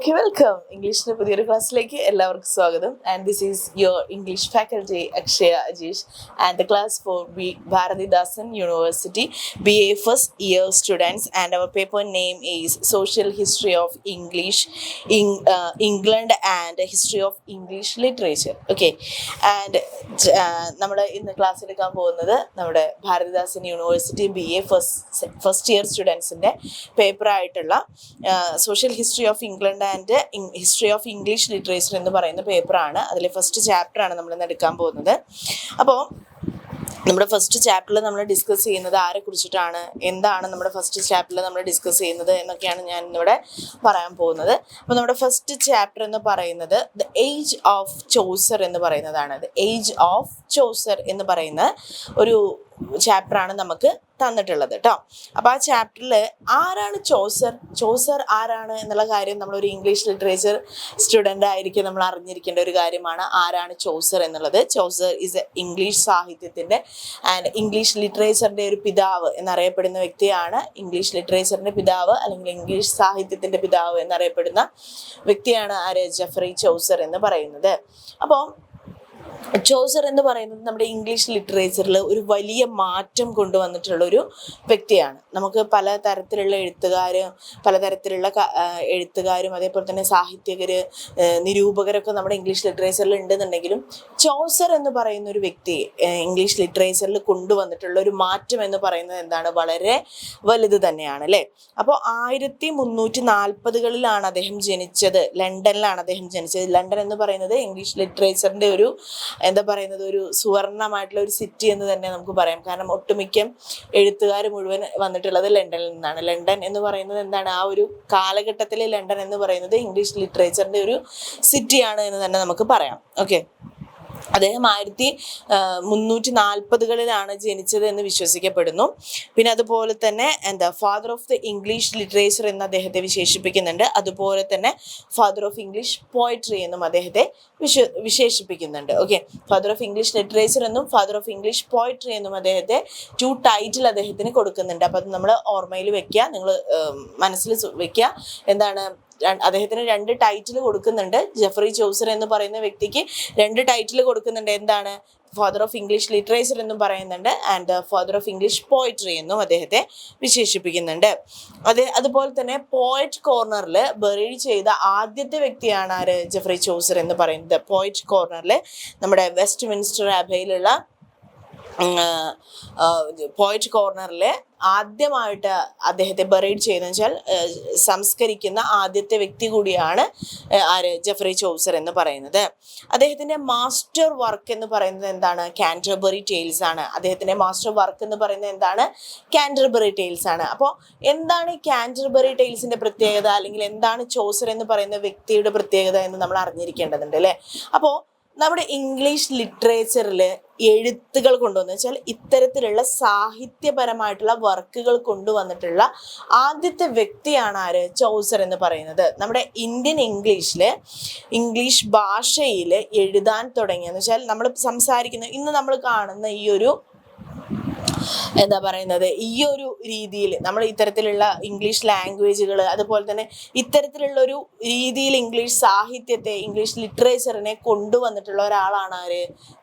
Okay, welcome. English's പുതിയൊരു ക്ലാസ്സിലേക്ക് എല്ലാവർക്കും സ്വാഗതം. And this is your English faculty Akshaya Ajish and the class for Bharathidasan University BA first year students, and our paper name is Social History of English in England and History of English Literature. Okay, and നമ്മൾ ഇന്ന് class എടുക്കാൻ പോകുന്നത് നമ്മുടെ Bharathidasan university BA first year സ്റ്റുഡൻസിൻ്റെ പേപ്പറായിട്ടുള്ള social history of England and history of English literature എന്ന് പറയുന്ന പേപ്പറാണ്. അതിലെ ഫസ്റ്റ് ചാപ്റ്ററാണ് നമ്മളിന്ന് എടുക്കാൻ പോകുന്നത്. അപ്പോൾ നമ്മുടെ ഫസ്റ്റ് ചാപ്റ്ററിൽ നമ്മൾ ഡിസ്കസ് ചെയ്യുന്നത് ആരെ കുറിച്ചിട്ടാണ്, എന്താണ് നമ്മുടെ ഫസ്റ്റ് ചാപ്റ്ററിൽ നമ്മൾ ഡിസ്കസ് ചെയ്യുന്നത് എന്നൊക്കെയാണ് ഞാൻ ഇന്നിവിടെ പറയാൻ പോകുന്നത്. അപ്പോൾ നമ്മുടെ ഫസ്റ്റ് ചാപ്റ്റർ എന്ന് പറയുന്നത് ദ ഏജ് ഓഫ് ചോസർ എന്ന് പറയുന്നതാണ്. ദ ഏജ് ഓഫ് ചോസർ എന്ന് പറയുന്ന ഒരു ചാപ്റ്ററാണ് നമുക്ക് തന്നിട്ടുള്ളത് കേട്ടോ. അപ്പോൾ ആ ചാപ്റ്ററിൽ ആരാണ് ചോസർ ആരാണ് എന്നുള്ള കാര്യം നമ്മളൊരു ഇംഗ്ലീഷ് ലിറ്ററേച്ചർ സ്റ്റുഡൻ്റ് ആയിരിക്കും നമ്മൾ അറിഞ്ഞിരിക്കേണ്ട ഒരു കാര്യമാണ്. ആരാണ് ചോസർ എന്നുള്ളത്? ചോസർ ഈസ് എ ഇംഗ്ലീഷ് സാഹിത്യത്തിൻ്റെ ആൻഡ് ഇംഗ്ലീഷ് ലിറ്ററേച്ചറിൻ്റെ ഒരു പിതാവ് എന്നറിയപ്പെടുന്ന വ്യക്തിയാണ്. ഇംഗ്ലീഷ് ലിറ്ററേച്ചറിൻ്റെ പിതാവ് അല്ലെങ്കിൽ ഇംഗ്ലീഷ് സാഹിത്യത്തിൻ്റെ പിതാവ് എന്നറിയപ്പെടുന്ന വ്യക്തിയാണ് ആര്? ജെഫ്രി ചോസർ എന്ന് പറയുന്നത്. അപ്പോൾ ചോസർ എന്ന് പറയുന്നത് നമ്മുടെ ഇംഗ്ലീഷ് ലിറ്ററേച്ചറിൽ ഒരു വലിയ മാറ്റം കൊണ്ടുവന്നിട്ടുള്ളൊരു വ്യക്തിയാണ്. നമുക്ക് പലതരത്തിലുള്ള എഴുത്തുകാരും അതേപോലെ തന്നെ സാഹിത്യകർ, നിരൂപകരൊക്കെ നമ്മുടെ ഇംഗ്ലീഷ് ലിറ്ററേച്ചറിൽ ഉണ്ടെന്നുണ്ടെങ്കിലും ചോസർ എന്ന് പറയുന്ന ഒരു വ്യക്തി ഇംഗ്ലീഷ് ലിറ്ററേച്ചറിൽ കൊണ്ടുവന്നിട്ടുള്ള ഒരു മാറ്റം എന്ന് പറയുന്നത് എന്താണ്? വളരെ വലുത് തന്നെയാണ് അല്ലേ. അപ്പോൾ 1340കളിലാണ് അദ്ദേഹം ജനിച്ചത്. ലണ്ടനിലാണ് അദ്ദേഹം ജനിച്ചത്. ലണ്ടൻ എന്ന് പറയുന്നത് ഇംഗ്ലീഷ് ലിറ്ററേച്ചറിൻ്റെ ഒരു ഒരു സുവർണമായിട്ടുള്ള ഒരു സിറ്റി എന്ന് തന്നെ നമുക്ക് പറയാം. കാരണം ഒട്ടുമിക്ക എഴുത്തുകാർ മുഴുവൻ വന്നിട്ടുള്ളത് ലണ്ടനിൽ നിന്നാണ്. ലണ്ടൻ എന്ന് പറയുന്നത് എന്താണ്? ആ ഒരു കാലഘട്ടത്തിൽ ലണ്ടൻ എന്ന് പറയുന്നത് ഇംഗ്ലീഷ് ലിറ്ററേച്ചറിൻ്റെ ഒരു സിറ്റിയാണ് എന്ന് തന്നെ നമുക്ക് പറയാം. ഓക്കെ, അദ്ദേഹം 1340കളിലാണ് ജനിച്ചത് എന്ന് വിശ്വസിക്കപ്പെടുന്നു. പിന്നെ അതുപോലെ തന്നെ father of the English literature എന്ന് അദ്ദേഹത്തെ വിശേഷിപ്പിക്കുന്നുണ്ട്. അതുപോലെ തന്നെ ഫാദർ ഓഫ് ഇംഗ്ലീഷ് പോയട്രി എന്നും അദ്ദേഹത്തെ വിശേഷിപ്പിക്കുന്നുണ്ട്. Okay, father of English literature എന്നും ഫാദർ ഓഫ് ഇംഗ്ലീഷ് പോയട്രി എന്നും അദ്ദേഹത്തെ 2 ടൈറ്റിൽ അദ്ദേഹത്തിന് കൊടുക്കുന്നുണ്ട്. അപ്പോൾ അത് നമ്മൾ ഓർമ്മയിൽ വെക്കുക, നിങ്ങൾ മനസ്സിൽ വെക്കുക. എന്താണ്? അദ്ദേഹത്തിന് 2 ടൈറ്റിൽ കൊടുക്കുന്നുണ്ട്. ജെഫ്രി ചോസർ എന്ന് പറയുന്ന വ്യക്തിക്ക് 2 ടൈറ്റിൽ കൊടുക്കുന്നുണ്ട്. എന്താണ്? ഫാദർ ഓഫ് ഇംഗ്ലീഷ് ലിറ്ററേച്ചർ എന്നും പറയുന്നുണ്ട് and father of English poetry എന്നും അദ്ദേഹത്തെ വിശേഷിപ്പിക്കുന്നുണ്ട്. അതുപോലെ തന്നെ പോയറ്റ് കോർണറിൽ ബറീഡ് ചെയ്ത ആദ്യത്തെ വ്യക്തിയാണ് ആര്? ജെഫ്രി ചോസർ എന്ന് പറയുന്നത്. പോയറ്റ് കോർണറിൽ നമ്മുടെ വെസ്റ്റ് മിൻസ്റ്റർ അബയിലുള്ള പോയറ്റ് കോർണറിൽ ആദ്യമായിട്ട് അദ്ദേഹത്തെ ബറീഡ് ചെയ്യുന്നത് വെച്ചാൽ സംസ്കരിക്കുന്ന ആദ്യത്തെ വ്യക്തി കൂടിയാണ് ആര്? ജെഫ്രി ചോസർ എന്ന് പറയുന്നത്. അദ്ദേഹത്തിൻ്റെ മാസ്റ്റർ വർക്ക് എന്ന് പറയുന്നത് എന്താണ്? കാൻറ്റർബറി ടെയിൽസ് ആണ്. അദ്ദേഹത്തിൻ്റെ മാസ്റ്റർ വർക്ക് എന്ന് പറയുന്നത് എന്താണ്? കാൻറ്റർബറി ടെയിൽസ് ആണ്. അപ്പോൾ എന്താണ് ഈ കാൻറ്റർബറി ടെയിൽസിൻ്റെ പ്രത്യേകത, അല്ലെങ്കിൽ എന്താണ് ചോസർ എന്ന് പറയുന്ന വ്യക്തിയുടെ പ്രത്യേകത എന്ന് നമ്മൾ അറിഞ്ഞിരിക്കേണ്ടതുണ്ട് അല്ലേ. അപ്പോൾ നമ്മുടെ ഇംഗ്ലീഷ് ലിറ്ററേച്ചറിൽ എഴുത്തുകൾ കൊണ്ടുവന്ന് വെച്ചാൽ ഇത്തരത്തിലുള്ള സാഹിത്യപരമായിട്ടുള്ള വർക്കുകൾ കൊണ്ടുവന്നിട്ടുള്ള ആദ്യത്തെ വ്യക്തിയാണ് ആര്? ചോസർ എന്ന് പറയുന്നത്. നമ്മുടെ ഇന്ത്യൻ ഇംഗ്ലീഷ് ഭാഷയിൽ എഴുതാൻ തുടങ്ങിയെന്ന് വെച്ചാൽ നമ്മൾ സംസാരിക്കുന്ന ഇന്ന് നമ്മൾ കാണുന്ന ഈ ഒരു ഈ ഒരു രീതിയിൽ നമ്മൾ ഇത്തരത്തിലുള്ള ഇംഗ്ലീഷ് ലാംഗ്വേജുകൾ, അതുപോലെ തന്നെ ഇത്തരത്തിലുള്ള ഒരു രീതിയിൽ ഇംഗ്ലീഷ് സാഹിത്യത്തെ, ഇംഗ്ലീഷ് ലിറ്ററേച്ചറിനെ കൊണ്ടുവന്നിട്ടുള്ള ഒരാളാണ് ആര്?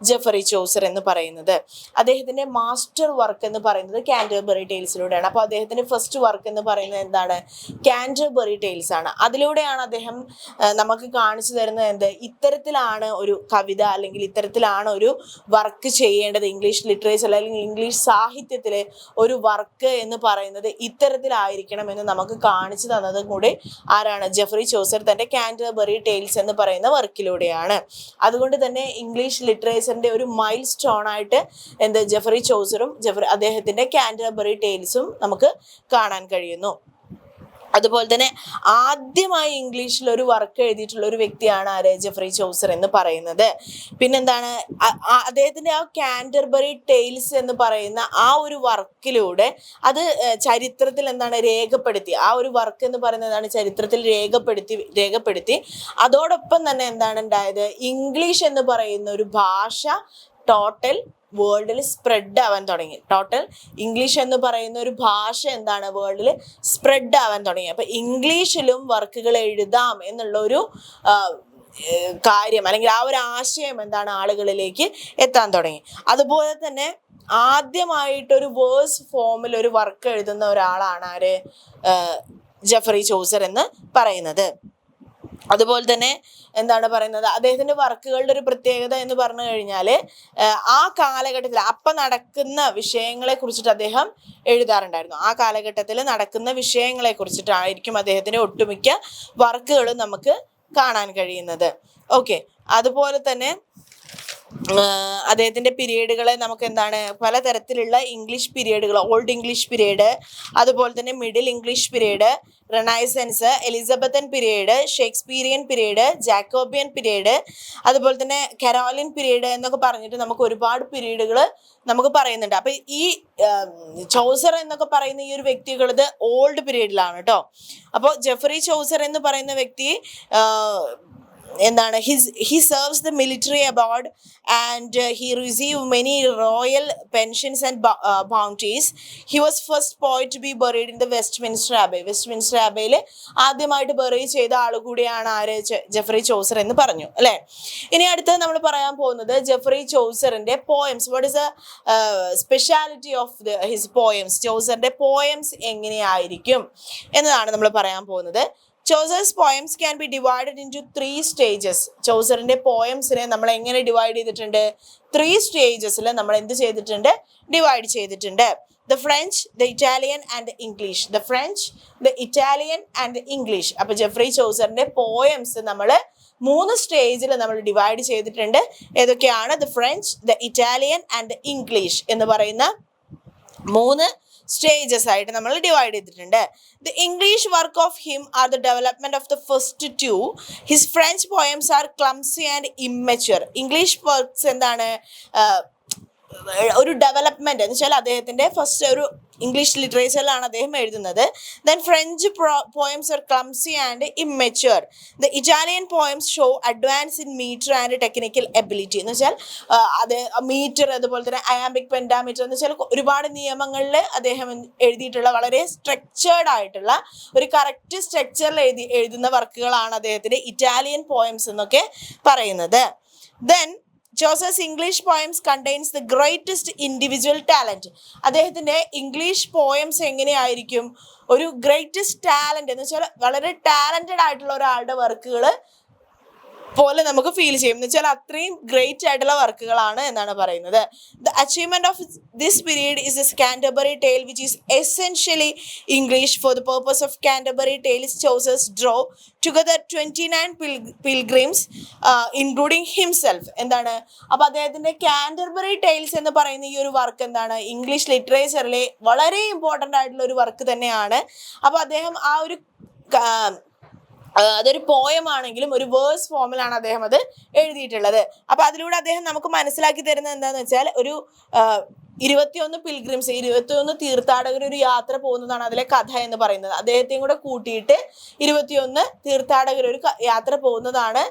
ജെഫ്രി ചോസർ എന്ന് പറയുന്നത്. അദ്ദേഹത്തിൻ്റെ മാസ്റ്റർ വർക്ക് എന്ന് പറയുന്നത് കാൻറ്റർബറി ടെയിൽസിലൂടെയാണ്. അപ്പോൾ അദ്ദേഹത്തിൻ്റെ ഫസ്റ്റ് വർക്ക് എന്ന് പറയുന്നത് എന്താണ്? കാൻറ്റർബറി ടെയിൽസ് ആണ്. അതിലൂടെയാണ് അദ്ദേഹം നമുക്ക് കാണിച്ചു തരുന്നത് ഇത്തരത്തിലാണ് ഒരു കവിത അല്ലെങ്കിൽ ഇത്തരത്തിലാണ് ഒരു വർക്ക് ചെയ്യേണ്ടത്. ഇംഗ്ലീഷ് ലിറ്ററേച്ചർ അല്ലെങ്കിൽ ഇംഗ്ലീഷ് സാഹിത്യത്തിലെ ഒരു വർക്ക് എന്ന് പറയുന്നത് ഇത്തരത്തിലായിരിക്കണം എന്ന് നമുക്ക് കാണിച്ചു തന്നതും കൂടി ആരാണ്? ജെഫ്രി ചോസർ തൻ്റെ കാൻറ്റർബറി ടെയിൽസ് എന്ന് പറയുന്ന വർക്കിലൂടെയാണ്. അതുകൊണ്ട് തന്നെ ഇംഗ്ലീഷ് ലിറ്ററേച്ചറിൻ്റെ ഒരു മൈൽ സ്റ്റോൺ ആയിട്ട് ജെഫ്രി ചോസറും അദ്ദേഹത്തിൻ്റെ കാൻറ്റർബറി ടെയിൽസും നമുക്ക് കാണാൻ കഴിയുന്നു. അതുപോലെ തന്നെ ആദ്യമായി ഇംഗ്ലീഷിൽ ഒരു വർക്ക് എഴുതിയിട്ടുള്ള ഒരു വ്യക്തിയാണ് ആര്? ജെഫ്രി ചോസർ എന്ന് പറയുന്നത്. പിന്നെന്താണ്? അദ്ദേഹത്തിൻ്റെ ആ കാൻറ്റർബറി ടെയിൽസ് എന്ന് പറയുന്ന ആ ഒരു വർക്കിലൂടെ അത് ചരിത്രത്തിൽ രേഖപ്പെടുത്തി. ആ ഒരു വർക്ക് എന്ന് പറയുന്നതാണ് ചരിത്രത്തിൽ രേഖപ്പെടുത്തി അതോടൊപ്പം തന്നെ എന്താണ് ഉണ്ടായത്? ഇംഗ്ലീഷ് എന്ന് പറയുന്ന ഒരു ഭാഷ ടോട്ടൽ വേൾഡിൽ സ്പ്രെഡ് ആവാൻ തുടങ്ങി. ടോട്ടൽ ഇംഗ്ലീഷ് എന്ന് പറയുന്ന ഒരു ഭാഷ എന്താണ് വേൾഡിൽ സ്പ്രെഡ് ആവാൻ തുടങ്ങി. അപ്പൊ ഇംഗ്ലീഷിലും വർക്കുകൾ എഴുതാം എന്നുള്ള ഒരു കാര്യം അല്ലെങ്കിൽ ആ ഒരു ആശയം എന്താണ് ആളുകളിലേക്ക് എത്താൻ തുടങ്ങി. അതുപോലെ തന്നെ ആദ്യമായിട്ടൊരു വേഴ്സ് ഫോമിൽ ഒരു വർക്ക് എഴുതുന്ന ഒരാളാണ് ആര്? ജെഫ്രി ചോസർ എന്ന് പറയുന്നത്. അതുപോലെ തന്നെ എന്താണ് പറയുന്നത്, അദ്ദേഹത്തിന്റെ വർക്കുകളുടെ ഒരു പ്രത്യേകത എന്ന് പറഞ്ഞു കഴിഞ്ഞാൽ ആ കാലഘട്ടത്തിൽ അപ്പം നടക്കുന്ന വിഷയങ്ങളെ കുറിച്ചിട്ട് അദ്ദേഹം എഴുതാറുണ്ടായിരുന്നു. ആ കാലഘട്ടത്തിൽ നടക്കുന്ന വിഷയങ്ങളെ കുറിച്ചിട്ടായിരിക്കും അദ്ദേഹത്തിന്റെ ഒട്ടുമിക്ക വർക്കുകളും നമുക്ക് കാണാൻ കഴിയുന്നത്. ഓക്കെ, അതുപോലെ തന്നെ അദ്ദേഹത്തിന്റെ പീരീഡുകളെ നമുക്ക് എന്താണ് പലതരത്തിലുള്ള ഇംഗ്ലീഷ് പീരീഡുകൾ, ഓൾഡ് ഇംഗ്ലീഷ് പീരീഡ്, അതുപോലെ തന്നെ middle English period, Renaissance, Elizabethan period, Shakespearean period, Jacobian period, അതുപോലെ തന്നെ കരോലിൻ പീരീഡ് എന്നൊക്കെ പറഞ്ഞിട്ട് നമുക്ക് ഒരുപാട് പീരീഡുകൾ നമുക്ക് പറയുന്നുണ്ട്. അപ്പൊ ഈ ചോസർ എന്നൊക്കെ പറയുന്ന ഈ ഒരു വ്യക്തികളത് ഓൾഡ് പീരീഡിലാണ് കേട്ടോ. അപ്പോൾ ജെഫ്രി ചോസർ എന്ന് പറയുന്ന വ്യക്തി എന്താണ് he serves the military abroad and he received many royal pensions and bounties. He was first poet to be buried in the Westminster Abbey. Westminster അബേയിൽ ആദ്യമായിട്ട് ബറി ചെയ്ത ആൾ കൂടിയാണ് ആര്? ജെഫ്രി ചോസർ എന്ന് പറഞ്ഞു അല്ലെ. ഇനി അടുത്ത് നമ്മൾ പറയാൻ പോകുന്നത് ജെഫ്രി ചോസറിന്റെ poems. What is a speciality of his poems? ചോസറിന്റെ പോയംസ് എങ്ങനെയായിരിക്കും എന്നതാണ് നമ്മൾ പറയാൻ പോകുന്നത്. Chaucer's poems can be divided into 3 stages. ചോസറിന്റെ പോയംസിനെ നമ്മൾ എങ്ങനെ ഡിവൈഡ് ചെയ്തിട്ടുണ്ട്? 3 സ്റ്റേജസിൽ നമ്മൾ എന്ത് ചെയ്തിട്ടുണ്ട്? ഡിവൈഡ് ചെയ്തിട്ടുണ്ട്. The French, the Italian and the English. The French, the Italian and the English. അപ്പൊ ജെഫ്രി ചോസറിന്റെ പോയംസ് നമ്മൾ 3 സ്റ്റേജിൽ നമ്മൾ ഡിവൈഡ് ചെയ്തിട്ടുണ്ട്. ഏതൊക്കെയാണ്? The French, the Italian and the English എന്ന് പറയുന്ന 3 സ്റ്റേജസ് ആയിട്ട് നമ്മൾ ഡിവൈഡ് ചെയ്തിട്ടുണ്ട്. The English work of him are the development of the first 2. His French poems are clumsy and immature. English works എന്താണ്? ഒരു ഡെവലപ്മെന്റ് എന്ന് വെച്ചാൽ അദ്ദേഹത്തിന്റെ ഫസ്റ്റ് ഒരു ഇംഗ്ലീഷ് ലിറ്ററേച്ചറിലാണ് അദ്ദേഹം എഴുതുന്നത്. Then French poems are clumsy and immature. The Italian poems show advance in metre and technical ability. എന്ന് വെച്ചാൽ അത് മീറ്റർ, അതുപോലെ തന്നെ അയാംബിക്, പെൻഡാമീറ്റർ എന്ന് വെച്ചാൽ ഒരുപാട് നിയമങ്ങളിൽ അദ്ദേഹം എഴുതിയിട്ടുള്ള വളരെ സ്ട്രക്ചേർഡ് ആയിട്ടുള്ള ഒരു കറക്റ്റ് സ്ട്രക്ചറിൽ എഴുതുന്ന വർക്കുകളാണ് അദ്ദേഹത്തിന്റെ ഇറ്റാലിയൻ പോയംസ് എന്നൊക്കെ പറയുന്നത്. Then Chaucer's English poems contains the greatest individual talent. അദ്ദേഹത്തിന്റെ ഇംഗ്ലീഷ് പോയംസ് എങ്ങനെയായിരിക്കും? ഒരു ഗ്രേറ്റസ്റ്റ് ടാലന്റ് എന്ന് വെച്ചാൽ വളരെ ടാലന്റഡ് ആയിട്ടുള്ള ഒരാളുടെ വർക്കുകൾ പോലെ നമുക്ക് ഫീൽ ചെയ്യും. എന്ന് വെച്ചാൽ അത്രയും ഗ്രേറ്റ് ആയിട്ടുള്ള വർക്കുകളാണ് എന്നാണ് പറയുന്നത്. The achievement of this period is a Canterbury tale which is essentially English. For the purpose of Canterbury tales Chaucer's draw together 29 pilgrims including himself. എന്താണ്? അപ്പൊ അദ്ദേഹത്തിന്റെ കാൻറ്റർബറി ടെയിൽസ് എന്ന് പറയുന്ന ഈ ഒരു വർക്ക് എന്താണ്? ഇംഗ്ലീഷ് ലിറ്ററേച്ചറിലെ വളരെ ഇമ്പോർട്ടൻ്റ് ആയിട്ടുള്ള ഒരു വർക്ക് തന്നെയാണ്. അപ്പൊ അദ്ദേഹം ആ ഒരു അതൊരു പോയം ആണെങ്കിലും ഒരു വേഴ്സ് ഫോമിലാണ് അദ്ദേഹം അത് എഴുതിയിട്ടുള്ളത്. അപ്പൊ അതിലൂടെ അദ്ദേഹം നമുക്ക് മനസ്സിലാക്കി തരുന്നത് എന്താന്ന് വെച്ചാൽ ഒരു 21 പിൽഗ്രിംസ്, 21 തീർത്ഥാടകർ ഒരു യാത്ര പോകുന്നതാണ് അതിലെ കഥ എന്ന് പറയുന്നത്. അദ്ദേഹത്തെയും കൂടെ കൂട്ടിയിട്ട് 21 തീർത്ഥാടകർ ഒരു യാത്ര പോകുന്നതാണ്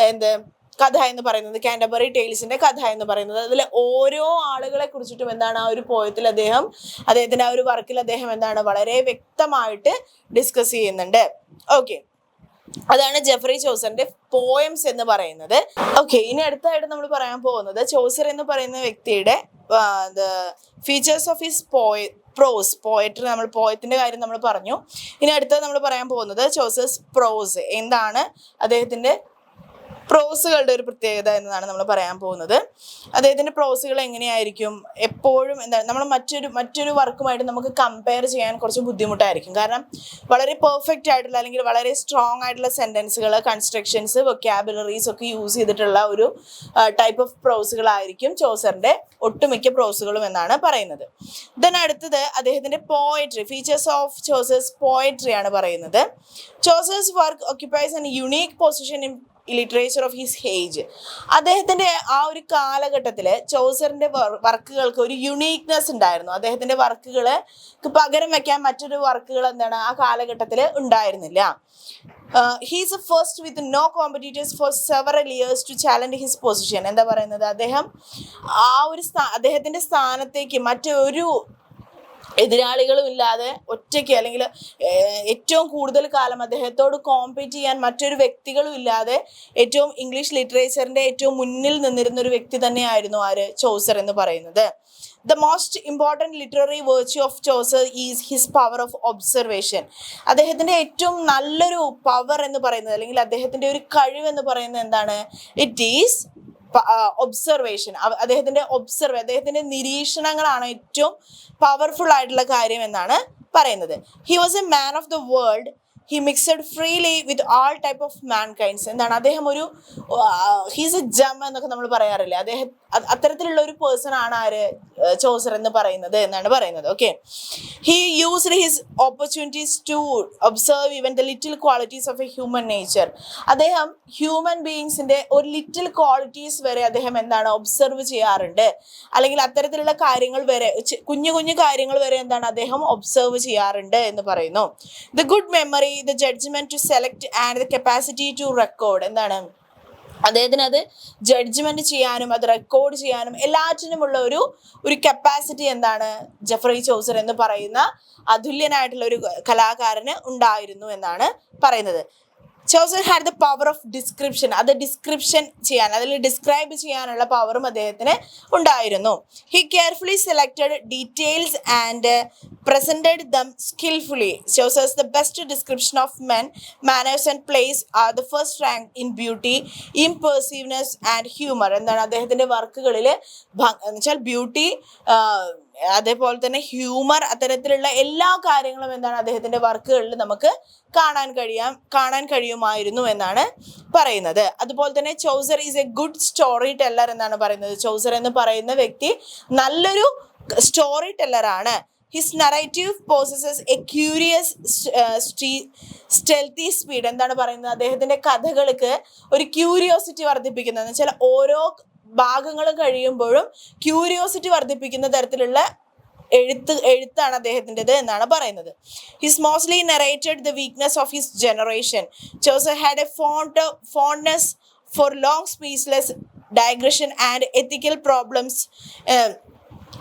എന്ത് കഥ എന്ന് പറയുന്നത്, കാൻറ്റർബറി ടെയിൽസിന്റെ കഥ എന്ന് പറയുന്നത്. അതിൽ ഓരോ ആളുകളെ കുറിച്ചിട്ടും എന്താണ് ആ ഒരു പോയത്തിൽ അദ്ദേഹത്തിന്റെ ആ ഒരു വർക്കിൽ അദ്ദേഹം എന്താണ് വളരെ വ്യക്തമായിട്ട് ഡിസ്കസ് ചെയ്യുന്നുണ്ട്. ഓക്കെ, അതാണ് ജെഫ്രി ചോസറിന്റെ പോയംസ് എന്ന് പറയുന്നത്. ഓക്കെ, ഇനി അടുത്തായിട്ട് നമ്മൾ പറയാൻ പോകുന്നത് ചോസർ എന്ന് പറയുന്ന വ്യക്തിയുടെ features of his prose. Poetry, നമ്മൾ പോയത്തിന്റെ കാര്യം നമ്മൾ പറഞ്ഞു. ഇനി അടുത്തത് നമ്മൾ പറയാൻ പോകുന്നത് ചോസേഴ്സ് പ്രോസ്. എന്താണ് അദ്ദേഹത്തിന്റെ പ്രോസുകളുടെ ഒരു പ്രത്യേകത എന്നതാണ് നമ്മൾ പറയാൻ പോകുന്നത്. അദ്ദേഹത്തിന്റെ പ്രോസുകൾ എങ്ങനെയായിരിക്കും? എപ്പോഴും എന്താണ് നമ്മൾ മറ്റൊരു വർക്കുമായിട്ട് നമുക്ക് കമ്പയർ ചെയ്യാൻ കുറച്ച് ബുദ്ധിമുട്ടായിരിക്കും. കാരണം വളരെ പെർഫെക്റ്റ് ആയിട്ടുള്ള അല്ലെങ്കിൽ വളരെ സ്ട്രോങ് ആയിട്ടുള്ള സെന്റൻസുകൾ, കൺസ്ട്രക്ഷൻസ്, വൊക്കാബുലറീസ് ഒക്കെ യൂസ് ചെയ്തിട്ടുള്ള ഒരു ടൈപ്പ് ഓഫ് പ്രോസുകളായിരിക്കും ചോസറിന്റെ ഒട്ടുമിക്ക പ്രോസുകളും എന്നാണ് പറയുന്നത്. ദെൻ അടുത്തത് അദ്ദേഹത്തിന്റെ poetry, features of Chaucer's poetry ആണ് പറയുന്നത്. Chaucer's work occupies an unique position in literature of his age. അദ്ദേഹത്തിന്റെ ആ ഒരു കാലഘട്ടത്തിൽ ചോസറിന്റെ വർക്കുകൾക്ക് ഒരു യുണീക്നെസ് ഉണ്ടായിരുന്നു. അദ്ദേഹത്തിന്റെ വർക്കുകൾക്ക് പകരം വെക്കാൻ മറ്റൊരു വർക്കുകൾ എന്താണ് ആ കാലഘട്ടത്തിൽ ഉണ്ടായിരുന്നില്ല. He is the first with no competitors for several years to challenge his position. എന്താ പറയുന്നത്, അദ്ദേഹം ആ ഒരു അദ്ദേഹത്തിന്റെ സ്ഥാനത്തേക്ക് മറ്റൊരു എതിരാളികളും ഇല്ലാതെ ഒറ്റയ്ക്ക്, അല്ലെങ്കിൽ ഏറ്റവും കൂടുതൽ കാലം അദ്ദേഹത്തോട് കോമ്പീറ്റ് ചെയ്യാൻ മറ്റൊരു വ്യക്തികളും ഇല്ലാതെ ഏറ്റവും ഇംഗ്ലീഷ് ലിറ്ററേച്ചറിന്റെ ഏറ്റവും മുന്നിൽ നിന്നിരുന്ന ഒരു വ്യക്തി തന്നെയായിരുന്നു ആര്, ചോസർ എന്ന് പറയുന്നത്. The most important literary virtue of Chaucer is his power of observation. അദ്ദേഹത്തിന്റെ ഏറ്റവും നല്ലൊരു പവർ എന്ന് പറയുന്നത്, അല്ലെങ്കിൽ അദ്ദേഹത്തിന്റെ ഒരു കഴിവ് എന്ന് പറയുന്നത് എന്താണ്, ഇറ്റ് ഈസ് ഒബ്സർവേഷൻ. അദ്ദേഹത്തിന്റെ നിരീക്ഷണങ്ങളാണ് ഏറ്റവും പവർഫുൾ ആയിട്ടുള്ള കാര്യം എന്നാണ് പറയുന്നത്. He was a man of the world. He mixed freely with all type of mankinds. എന്താണ്, അദ്ദേഹം ഒരു ഹീസ് എ ജം എന്നൊക്കെ നമ്മൾ പറയാറില്ലേ, അദ്ദേഹം അത്തരത്തിലുള്ള ഒരു പേഴ്സൺ ആണ് ആര്, ചോസർ എന്ന് പറയുന്നത് എന്നാണ് പറയുന്നത്. Okay, he used his opportunities to observe even the little qualities of a human nature. അദ്ദേഹം ഹ്യൂമൻ ബീയിങ്സിന്റെ ഒരു ലിറ്റിൽ ക്വാളിറ്റീസ് വരെ അദ്ദേഹം എന്താണ് ഒബ്സർവ് ചെയ്യാറുണ്ട്, അല്ലെങ്കിൽ അത്തരത്തിലുള്ള കാര്യങ്ങൾ വരെ, കുഞ്ഞു കുഞ്ഞു കാര്യങ്ങൾ വരെ എന്താണ് അദ്ദേഹം ഒബ്സർവ് ചെയ്യാറുണ്ട് എന്ന് പറയുന്നു. The good memory, the judgement to select and the capacity to record. എന്താണ്, അദ്ദേഹത്തിന് അത് ജഡ്ജ്മെന്റ് ചെയ്യാനും അത് റെക്കോർഡ് ചെയ്യാനും എല്ലാറ്റിനുമുള്ള ഒരു കപ്പാസിറ്റി എന്താണ് ജെഫ്രി ചോസർ എന്ന് പറയുന്ന അതുല്യനായിട്ടുള്ള ഒരു കലാകാരന് ഉണ്ടായിരുന്നു എന്നാണ് പറയുന്നത്. Chaucer had the power of description. അത് ഡിസ്ക്രിപ്ഷൻ ചെയ്യാൻ, അതിൽ ഡിസ്ക്രൈബ് ചെയ്യാനുള്ള പവറും അദ്ദേഹത്തിന് ഉണ്ടായിരുന്നു. He carefully selected details and presented them skillfully. Chooses the best description of men, manners and place are the first rank in beauty, impulsiveness and humor. എന്താണ് അദ്ദേഹത്തിന്റെ വർക്കുകളിൽ എന്നുവെച്ചാൽ ബ്യൂട്ടി, അതേപോലെ തന്നെ ഹ്യൂമർ, അത്തരത്തിലുള്ള എല്ലാ കാര്യങ്ങളും എന്താണ് അദ്ദേഹത്തിന്റെ വർക്കുകളിൽ നമുക്ക് കാണാൻ കഴിയുമായിരുന്നു എന്നാണ് പറയുന്നത്. അതുപോലെ തന്നെ Chaucer is A good story teller എന്നാണ് പറയുന്നത്. ചോസർ എന്ന് പറയുന്ന വ്യക്തി നല്ലൊരു story ടെല്ലറാണ്. His narrative possesses a curious stealthy speed. എന്താണ് പറയുന്നത്, അദ്ദേഹത്തിന്റെ കഥകൾക്ക് ഒരു ക്യൂരിയോസിറ്റി വർദ്ധിപ്പിക്കുന്നത്, എന്ന് വെച്ചാൽ ഓരോ ഭാഗങ്ങളും കഴിയുമ്പോഴും ക്യൂരിയോസിറ്റി വർദ്ധിപ്പിക്കുന്ന തരത്തിലുള്ള എഴുത്താണ് അദ്ദേഹത്തിൻ്റെത് എന്നാണ് പറയുന്നത്. His mostly narrated the weakness of his generation. Chaucer had A fondness for long speechless digression and ethical problems.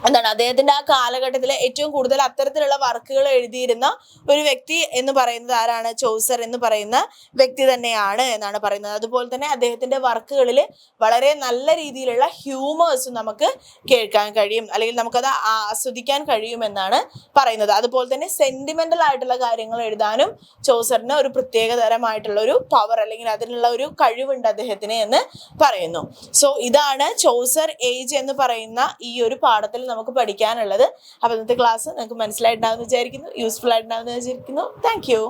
എന്താണ് അദ്ദേഹത്തിന്റെ ആ കാലഘട്ടത്തിൽ ഏറ്റവും കൂടുതൽ അത്തരത്തിലുള്ള വർക്കുകൾ എഴുതിയിരുന്ന ഒരു വ്യക്തി എന്ന് പറയുന്നത് ആരാണ്, ചോസർ എന്ന് പറയുന്ന വ്യക്തി തന്നെയാണ് എന്നാണ് പറയുന്നത്. അതുപോലെ തന്നെ അദ്ദേഹത്തിന്റെ വർക്കുകളിൽ വളരെ നല്ല രീതിയിലുള്ള ഹ്യൂമേഴ്സ് നമുക്ക് കേൾക്കാൻ കഴിയും, അല്ലെങ്കിൽ നമുക്കത് ആസ്വദിക്കാൻ കഴിയുമെന്നാണ് പറയുന്നത്. അതുപോലെ തന്നെ സെന്റിമെന്റൽ ആയിട്ടുള്ള കാര്യങ്ങൾ എഴുതാനും ചോസറിന് ഒരു പ്രത്യേകതരമായിട്ടുള്ള ഒരു പവർ, അല്ലെങ്കിൽ അതിനുള്ള ഒരു കഴിവുണ്ട് അദ്ദേഹത്തിന് എന്ന് പറയുന്നു. സോ ഇതാണ് ചോസർ ഏജ് എന്ന് പറയുന്ന ഈ ഒരു പാഠത്തിൽ നമുക്ക് പഠിക്കാനുള്ളത്. അപ്പോൾ ഇന്നത്തെ ക്ലാസ് നിങ്ങൾക്ക് മനസ്സിലായിട്ടുണ്ടാവുമെന്ന് വിചാരിക്കുന്നു, യൂസ്ഫുൾ ആയിട്ടുണ്ടാവുമെന്ന് വിചാരിക്കുന്നു. Thank you.